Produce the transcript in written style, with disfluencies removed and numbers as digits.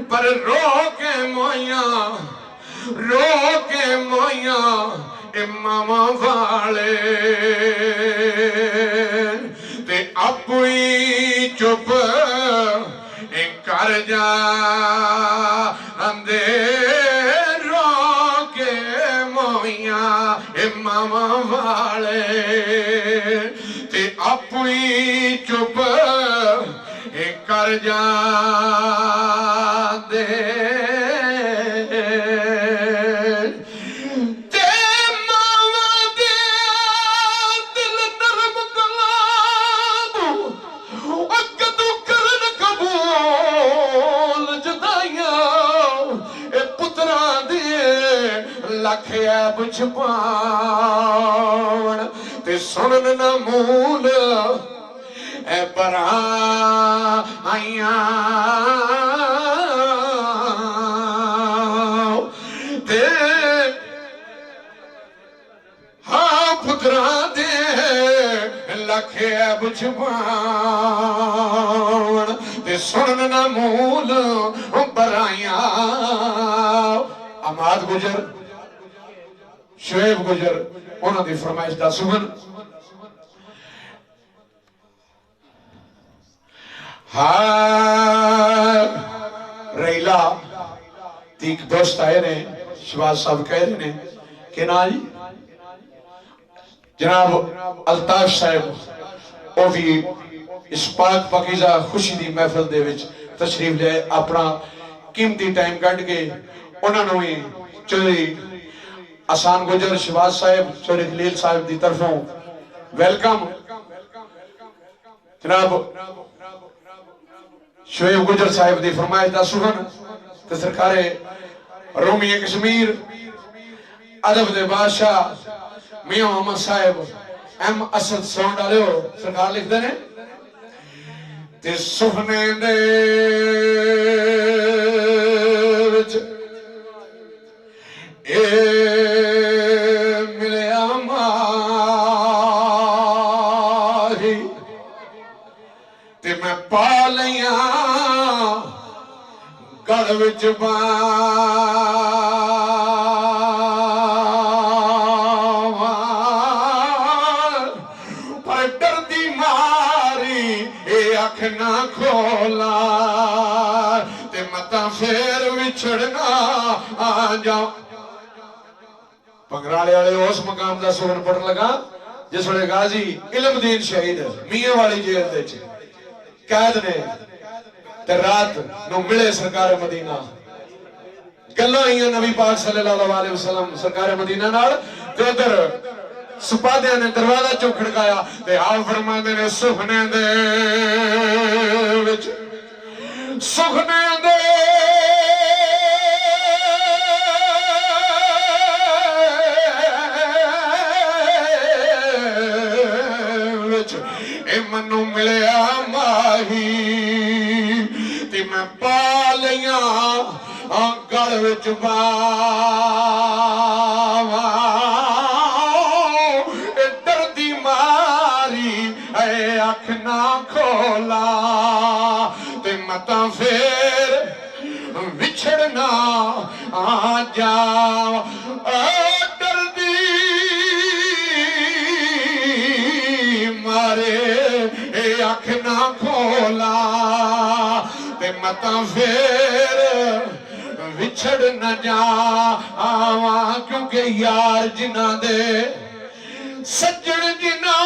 پر رو کے مویاں امام والے تے اپنی چپ کر جا اندے رو کے مویاں امام والے تے اپنی چپ کر جا دے لکھ عیب چھپاون تے سنن نہ مول اے برائیاں تے ہاں پتران دے لکھ عیب چھپاون تے سنن نہ مول برائیاں اماد گجر شعیب گجر انہوں دی فرمائش دا سمن ریلا تیک دوست آئے نے شہباز صاحب کہہ رہے نے کہ نا جی جناب الطاف صاحب وہ بھی اس پاک پاکیزہ خوشی دی محفل دے وچ تشریف لے اپنا قیمتی ٹائم کٹ کے انہوں نے چوری آسان گجر شہباز صاحب چوری خلیل صاحب دی طرفوں ویلکم جناب شعیب گجر صاحب دی فرمائش دا سخن تے سرکار رومی کشمیر ادب دے بادشاہ میاں محمد صاحب ایم اسد ساؤنڈ والے ہو سرکار لکھ دے نے تے سخنے دے وچ اے ملیا ماہی تے میں پا لیاں گڑھ وچ پر ڈر دی ماری اے اکھ نہ کھولا تے متا پھر وچھڑنا آ جاؤ پنگرالے والے اس مقام دا سور پڑھ لگا جس وڑے غازی علم دین شہید میاں والی جیل دے چھے قید نے تے رات نو ملے سرکار مدینہ گلہ ہی نبی پاک صلی اللہ علیہ وسلم سرکار مدینہ نال تے ادھر سپادیاں نے دروازہ چو کھڑکایا تے آو فرما دے نے سخنے دے وچ سخنے دے منو ملیا ماہی تی میں پا لیاں گڑھ وچ ڈر دی ماری اے اکھ نہ کھولا تے متا پھر وچھڑنا آ جاؤ ڈر دی مارے اکھ نہ کھولا تے متا پھر وچھڑ نہ جا آواں کیونکہ یار جنہ دے سجن جنہ